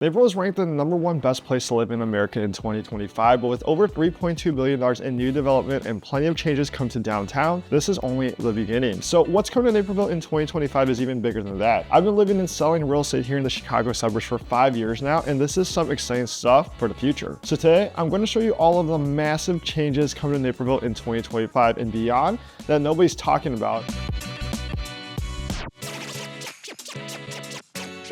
Naperville is ranked the #1 best place to live in America in 2025, but with over $3.2 billion in new development and plenty of changes come to downtown, this is only the beginning. So what's coming to Naperville in 2025 is even bigger than that. I've been living and selling real estate here in the Chicago suburbs for 5 years now, and this is some exciting stuff for the future. So today, I'm going to show you all of the massive changes coming to Naperville in 2025 and beyond that nobody's talking about.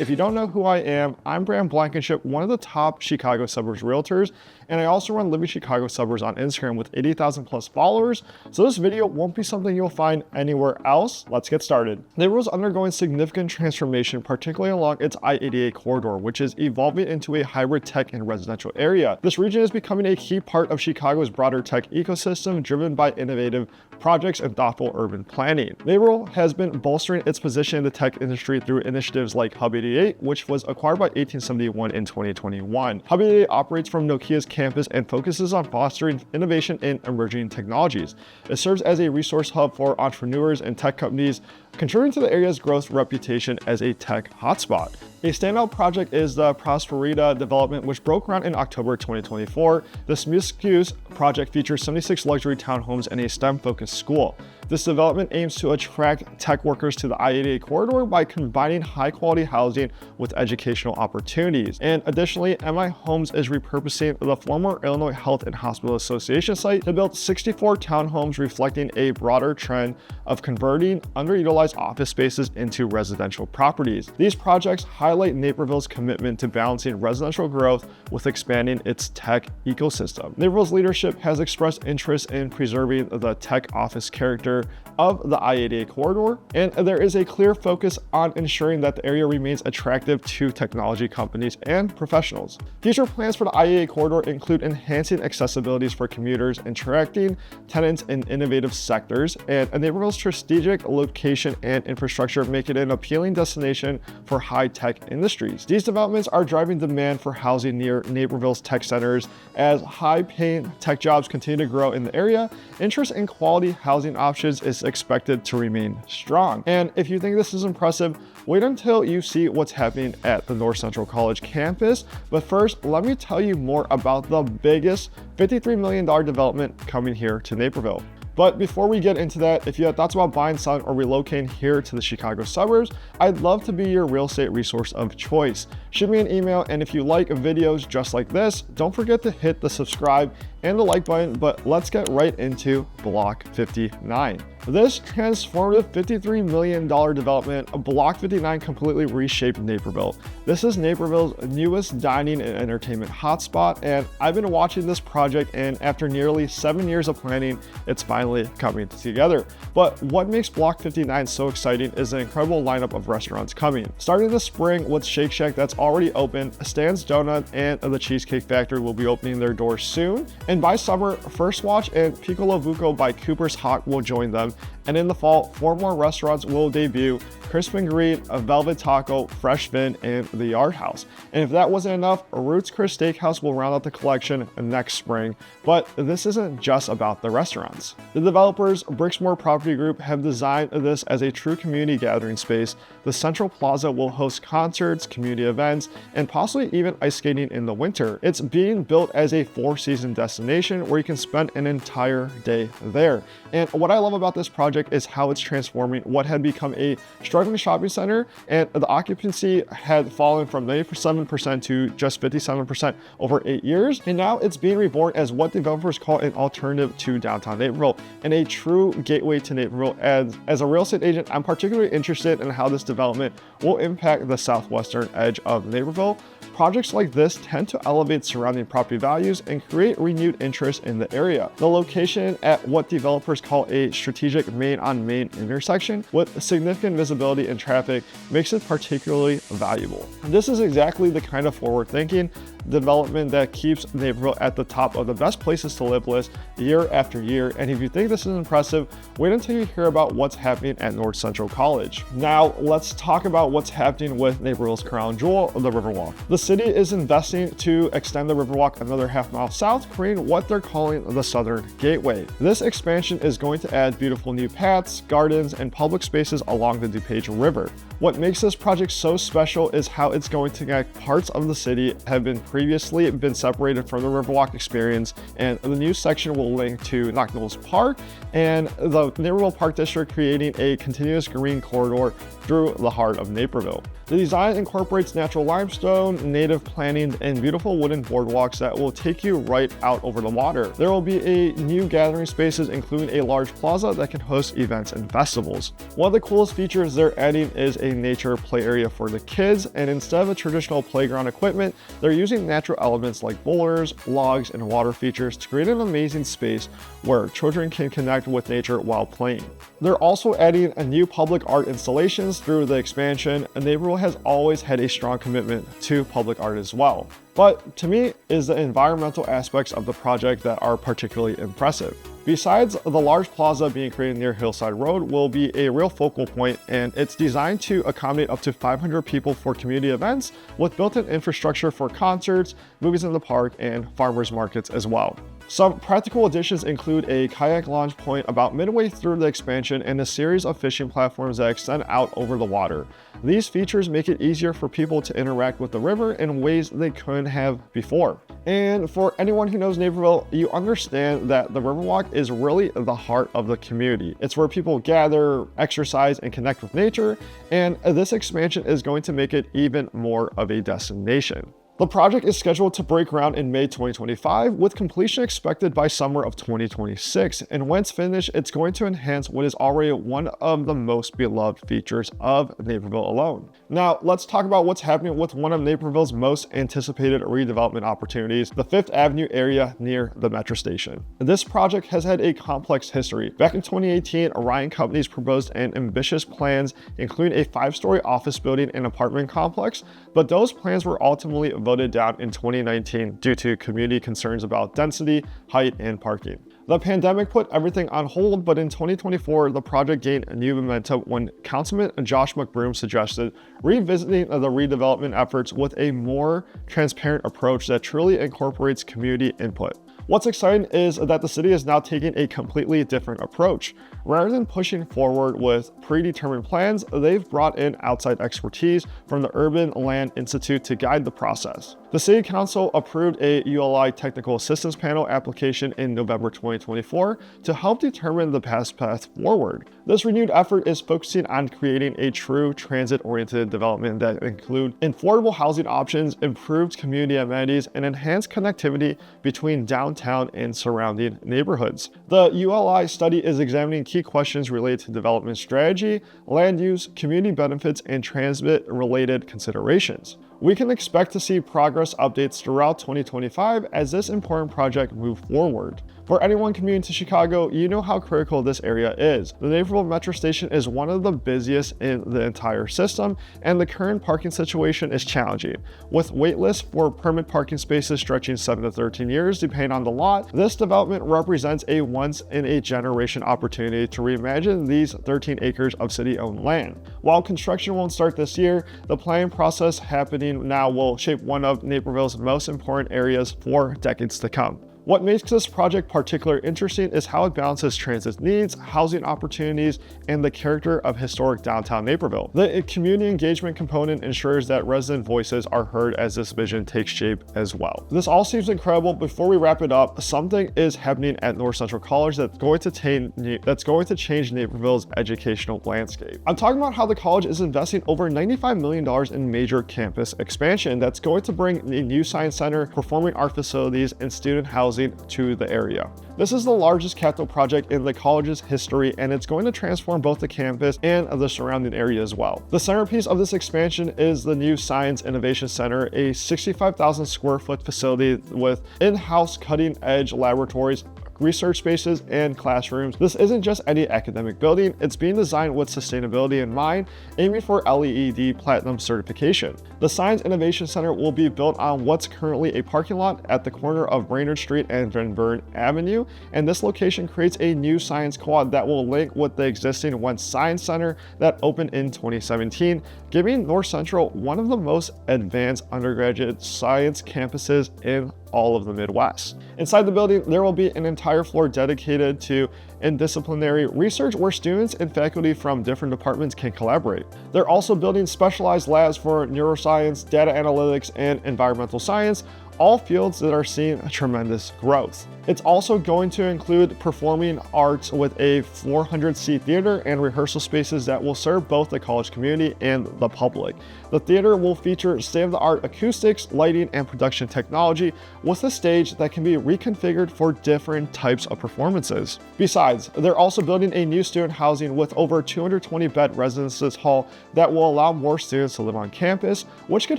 If you don't know who I am, I'm Blankenship, one of the top Chicago Suburbs Realtors, and I also run Living Chicago Suburbs on Instagram with 80,000 plus followers. So this video won't be something you'll find anywhere else. Let's get started. Naperville is undergoing significant transformation, particularly along its I-88 corridor, which is evolving into a hybrid tech and residential area. This region is becoming a key part of Chicago's broader tech ecosystem, driven by innovative projects and thoughtful urban planning. Naperville has been bolstering its position in the tech industry through initiatives like Hub 88, which was acquired by 1871 in 2021. Hub 88 operates from Nokia's campus and focuses on fostering innovation in emerging technologies. It serves as a resource hub for entrepreneurs and tech companies, contributing to the area's growth reputation as a tech hotspot. A standout project is the Prosperita development, which broke ground in October 2024. This mixed-use project features 76 luxury townhomes and a STEM-focused school. This development aims to attract tech workers to the I-88 corridor by combining high-quality housing with educational opportunities. And additionally, MI Homes is repurposing the former Illinois Health and Hospital Association site to build 64 townhomes, reflecting a broader trend of converting underutilized office spaces into residential properties. These projects highlight Naperville's commitment to balancing residential growth with expanding its tech ecosystem. Naperville's leadership has expressed interest in preserving the tech office character of the I-88 corridor, and there is a clear focus on ensuring that the area remains attractive to technology companies and professionals. Future plans for the I-88 corridor include enhancing accessibilities for commuters, attracting tenants in innovative sectors, and Naperville's strategic location and infrastructure make it an appealing destination for high-tech industries. These developments are driving demand for housing near Naperville's tech centers. As high-paying tech jobs continue to grow in the area, interest in quality housing options is expected to remain strong. And if you think this is impressive, wait until you see what's happening at the North Central College campus. But first, let me tell you more about the biggest $53 million development coming here to Naperville. But before we get into that, if you have thoughts about buying, selling, or relocating here to the Chicago suburbs, I'd love to be your real estate resource of choice. Shoot me an email, and if you like videos just like this, don't forget to hit the subscribe and the like button. But let's get right into Block 59. This transformative $53 million development, Block 59 completely reshaped Naperville. This is Naperville's newest dining and entertainment hotspot, and I've been watching this project, and after nearly 7 years of planning, it's finally coming together. But what makes Block 59 so exciting is the incredible lineup of restaurants coming. Starting this spring with Shake Shack that's already open, Stan's Donut and the Cheesecake Factory will be opening their doors soon. And by summer, First Watch and Piccolo Buco by Cooper's Hawk will join them. And in the fall, 4 more restaurants will debut: Crisp and Green, Velvet Taco, Fresh Vin, and the Yard House. And if that wasn't enough, Roots Chris Steakhouse will round out the collection next spring. But this isn't just about the restaurants. The developers, Brixmore Property Group, have designed this as a true community gathering space. The Central Plaza will host concerts, community events, and possibly even ice skating in the winter. It's being built as a 4-season destination where you can spend an entire day there. And what I love about this project is how it's transforming what had become a struggling shopping center, and the occupancy had fallen from 97% to just 57% over 8 years. And now it's being reborn as what developers call an alternative to downtown Naperville and a true gateway to Naperville. As a real estate agent, I'm particularly interested in how this development will impact the southwestern edge of Naperville. Projects like this tend to elevate surrounding property values and create renewed interest in the area. The location at what developers call a strategic main-on-main intersection with significant visibility and traffic makes it particularly valuable. This is exactly the kind of forward thinking development that keeps Naperville at the top of the best places to live list year after year. And if you think this is impressive, wait until you hear about what's happening at North Central College. Now, let's talk about what's happening with Naperville's crown jewel, the Riverwalk. The city is investing to extend the Riverwalk another half-mile south, creating what they're calling the Southern Gateway. This expansion is going to add beautiful new paths, gardens, and public spaces along the DuPage River. What makes this project so special is how it's going to connect parts of the city have previously been separated from the Riverwalk experience, and the new section will link to Knox Park and the Naperville Park District, creating a continuous green corridor through the heart of Naperville. The design incorporates natural limestone, native planting, and beautiful wooden boardwalks that will take you right out over the water. There will be a new gathering spaces, including a large plaza that can host events and festivals. One of the coolest features they're adding is a nature play area for the kids, and instead of a traditional playground equipment, they're using natural elements like boulders, logs, and water features to create an amazing space where children can connect with nature while playing. They're also adding a new public art installations through the expansion, and Naperville has always had a strong commitment to public art as well. But to me, is the environmental aspects of the project that are particularly impressive. Besides, the large plaza being created near Hillside Road will be a real focal point, and it's designed to accommodate up to 500 people for community events with built-in infrastructure for concerts, movies in the park, and farmers markets as well. Some practical additions include a kayak launch point about midway through the expansion and a series of fishing platforms that extend out over the water. These features make it easier for people to interact with the river in ways they couldn't have before. And for anyone who knows Naperville, you understand that the Riverwalk is really the heart of the community. It's where people gather, exercise, and connect with nature, and this expansion is going to make it even more of a destination. The project is scheduled to break ground in May 2025, with completion expected by summer of 2026. And when it's finished, it's going to enhance what is already one of the most beloved features of Naperville alone. Now, let's talk about what's happening with one of Naperville's most anticipated redevelopment opportunities, the 5th Avenue area near the Metro Station. This project has had a complex history. Back in 2018, Orion Companies proposed an ambitious plans, including a 5-story office building and apartment complex, but those plans were ultimately voted down in 2019 due to community concerns about density, height, and parking. The pandemic put everything on hold, but in 2024, the project gained a new momentum when Councilman Josh McBroom suggested revisiting the redevelopment efforts with a more transparent approach that truly incorporates community input. What's exciting is that the city is now taking a completely different approach. Rather than pushing forward with predetermined plans, they've brought in outside expertise from the Urban Land Institute to guide the process. The City Council approved a ULI Technical Assistance Panel application in November 2024 to help determine the best path forward. This renewed effort is focusing on creating a true transit-oriented development that includes affordable housing options, improved community amenities, and enhanced connectivity between downtown and surrounding neighborhoods. The ULI study is examining key questions related to development strategy, land use, community benefits, and transit-related considerations. We can expect to see progress updates throughout 2025 as this important project moves forward. For anyone commuting to Chicago, you know how critical this area is. The Naperville Metro Station is one of the busiest in the entire system, and the current parking situation is challenging. With wait lists for permit parking spaces stretching 7 to 13 years depending on the lot, this development represents a once-in-a-generation opportunity to reimagine these 13 acres of city-owned land. While construction won't start this year, the planning process happening now will shape one of Naperville's most important areas for decades to come. What makes this project particularly interesting is how it balances transit needs, housing opportunities, and the character of historic downtown Naperville. The community engagement component ensures that resident voices are heard as this vision takes shape as well. This all seems incredible. Before we wrap it up, something is happening at North Central College that's going to change Naperville's educational landscape. I'm talking about how the college is investing over $95 million in major campus expansion that's going to bring a new science center, performing art facilities, and student housing to the area. This is the largest capital project in the college's history, and it's going to transform both the campus and the surrounding area as well. The centerpiece of this expansion is the new Science Innovation Center, a 65,000 square foot facility with in-house cutting-edge laboratories, research spaces, and classrooms. This isn't just any academic building, it's being designed with sustainability in mind, aiming for LEED Platinum certification. The Science Innovation Center will be built on what's currently a parking lot at the corner of Brainerd Street and Van Buren Avenue, and this location creates a new science quad that will link with the existing One Science Center that opened in 2017, giving North Central one of the most advanced undergraduate science campuses in all of the Midwest. Inside the building, there will be an entire floor dedicated to interdisciplinary research where students and faculty from different departments can collaborate. They're also building specialized labs for neuroscience, data analytics, and environmental science, all fields that are seeing tremendous growth. It's also going to include performing arts with a 400-seat theater and rehearsal spaces that will serve both the college community and the public. The theater will feature state-of-the-art acoustics, lighting, and production technology with a stage that can be reconfigured for different types of performances. Besides, they're also building a new student housing with over 220-bed residences hall that will allow more students to live on campus, which could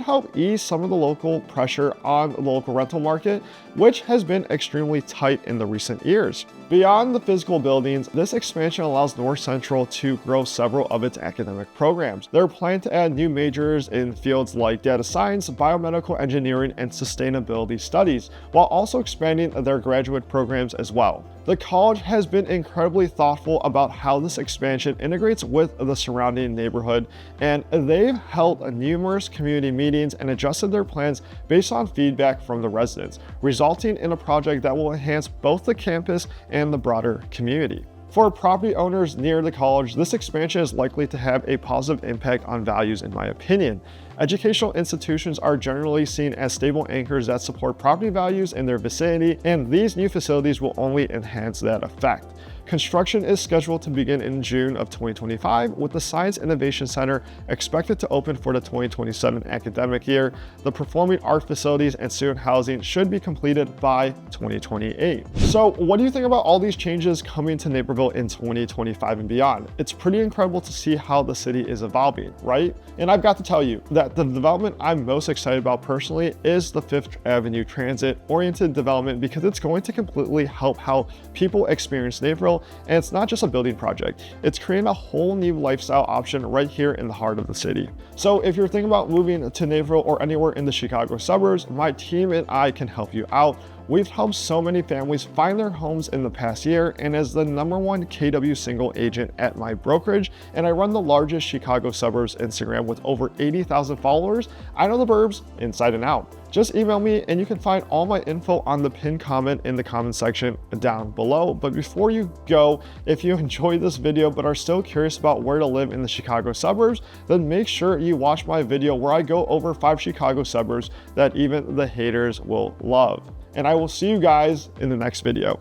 help ease some of the local pressure on the local rental market, which has been extremely tight in the recent years. Beyond the physical buildings, this expansion allows North Central to grow several of its academic programs. They're planning to add new majors in fields like data science, biomedical engineering, and sustainability studies, while also expanding their graduate programs as well. The college has been incredibly thoughtful about how this expansion integrates with the surrounding neighborhood, and they've held numerous community meetings and adjusted their plans based on feedback from the residents, resulting in a project that will enhance both the campus and the broader community. For property owners near the college, this expansion is likely to have a positive impact on values, in my opinion. Educational institutions are generally seen as stable anchors that support property values in their vicinity, and these new facilities will only enhance that effect. Construction is scheduled to begin in June of 2025, with the Science Innovation Center expected to open for the 2027 academic year. The performing art facilities and student housing should be completed by 2028. So what do you think about all these changes coming to Naperville in 2025 and beyond? It's pretty incredible to see how the city is evolving, right? And I've got to tell you that the development I'm most excited about personally is the Fifth Avenue transit-oriented development, because it's going to completely help how people experience Naperville. And it's not just a building project, it's creating a whole new lifestyle option right here in the heart of the city. So if you're thinking about moving to Naperville or anywhere in the Chicago suburbs, my team and I can help you out. We've helped so many families find their homes in the past year, and as the #1 KW single agent at my brokerage, and I run the largest Chicago suburbs Instagram with over 80,000 followers, I know the burbs inside and out. Just email me and you can find all my info on the pinned comment in the comment section down below. But before you go, if you enjoyed this video but are still curious about where to live in the Chicago suburbs, then make sure you watch my video where I go over 5 Chicago suburbs that even the haters will love. And I will see you guys in the next video.